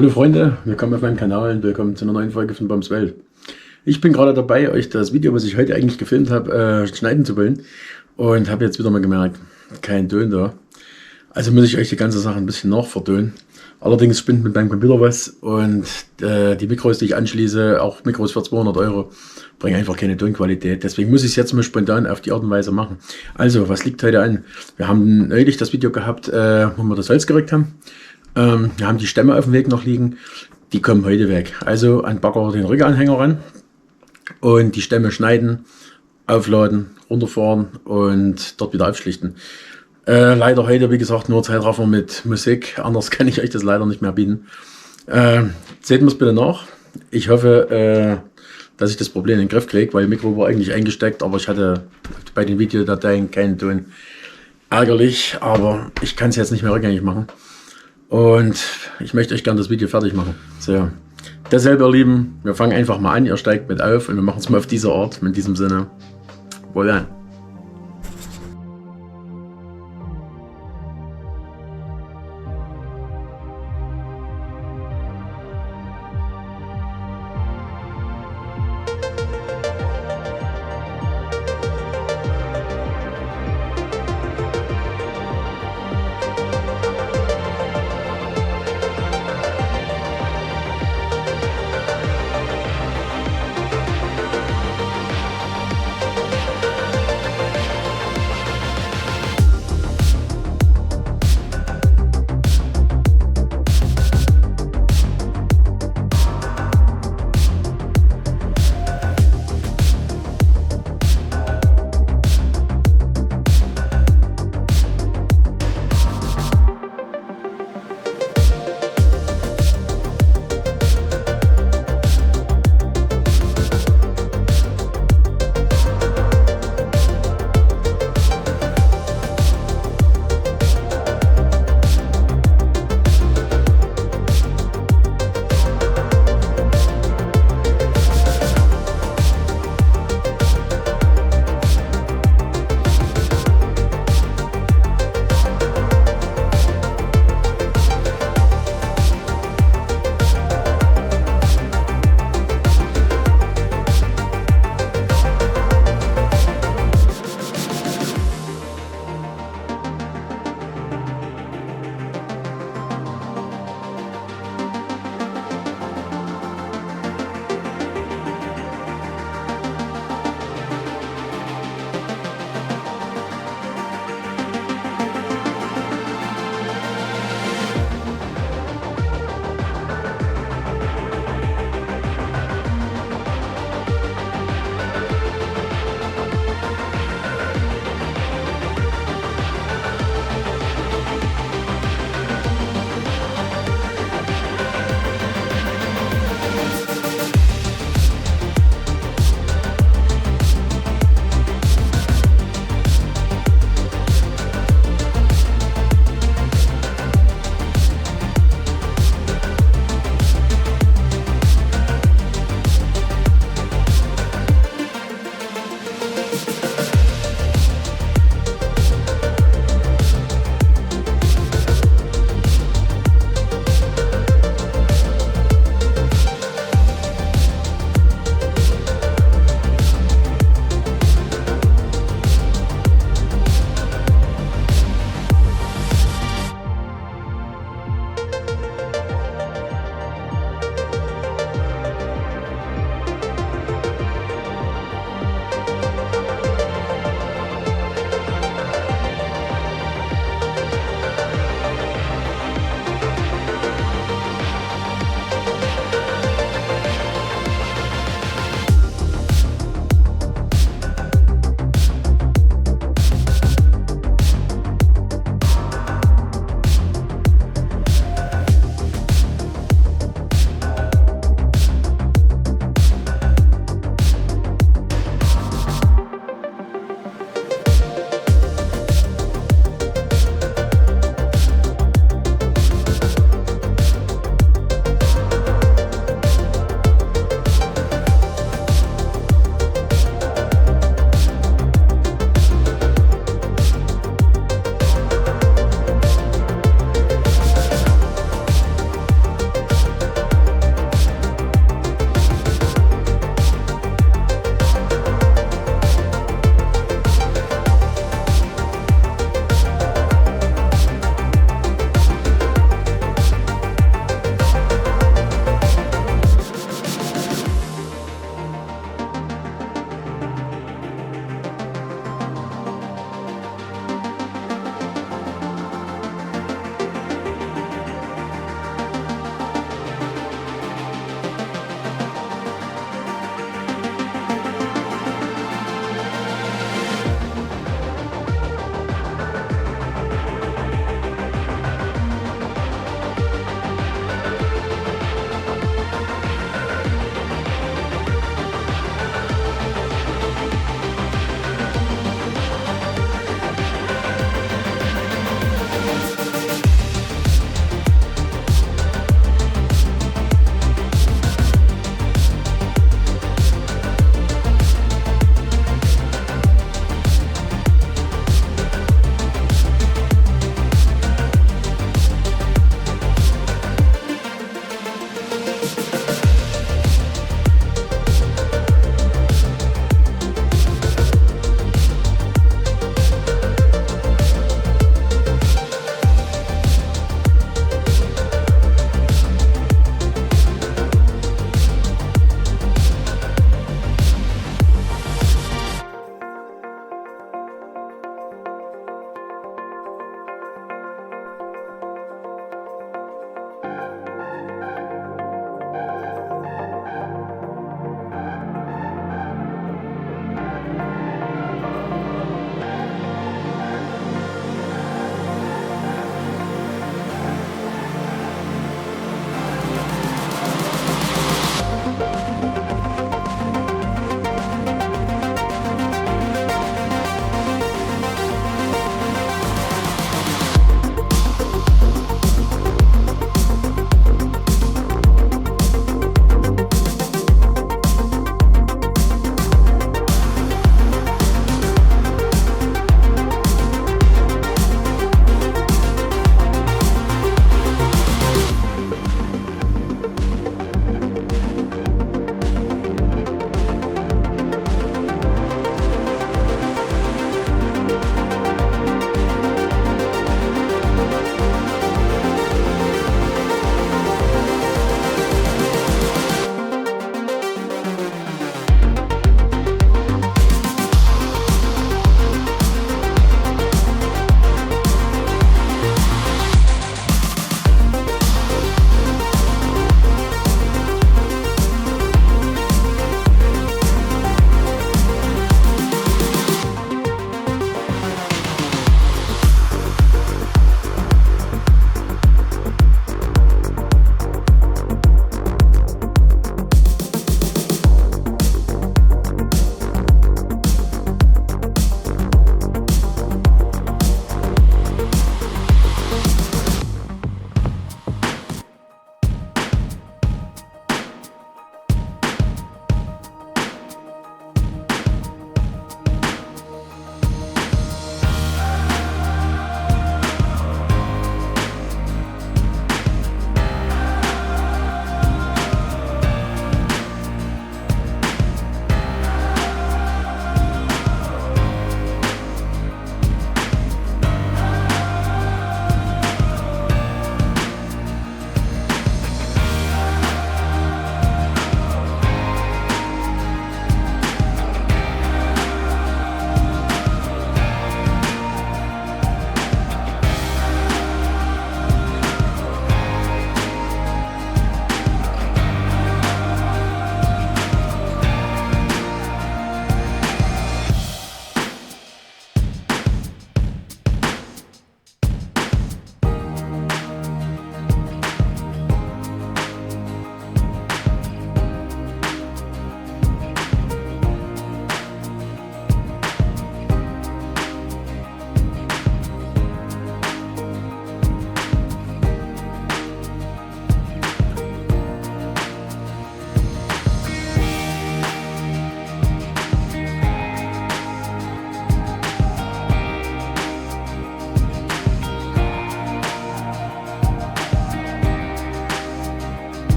Hallo Freunde, willkommen auf meinem Kanal und willkommen zu einer neuen Folge von Bombs Welt. Ich bin gerade dabei, euch das Video, was ich heute eigentlich gefilmt habe, schneiden zu wollen und habe jetzt wieder mal gemerkt, kein Ton da. Also muss ich euch die ganze Sache ein bisschen nachvertonen. Allerdings spinnt mit meinem Computer was und die Mikros, die ich anschließe, auch Mikros für 200 Euro, bringen einfach keine Tonqualität. Deswegen muss ich es jetzt mal spontan auf die Art und Weise machen. Also, was liegt heute an? Wir haben neulich das Video gehabt, wo wir das Holz gerückt haben. Wir haben die Stämme auf dem Weg noch liegen, die kommen heute weg. Also an Bagger den Rückanhänger ran und die Stämme schneiden, aufladen, runterfahren und dort wieder aufschlichten. Leider heute, wie gesagt, nur Zeitraffer mit Musik, anders kann ich euch das leider nicht mehr bieten. Seht mir es bitte nach. Ich hoffe, dass ich das Problem in den Griff kriege, weil das Mikro war eigentlich eingesteckt, aber ich hatte bei den Videodateien keinen Ton. Ärgerlich, aber ich kann es jetzt nicht mehr rückgängig machen. Und ich möchte euch gerne das Video fertig machen. So, deshalb, ihr Lieben, wir fangen einfach mal an. Ihr steigt mit auf und wir machen es mal auf diese Art. In diesem Sinne, wohl an.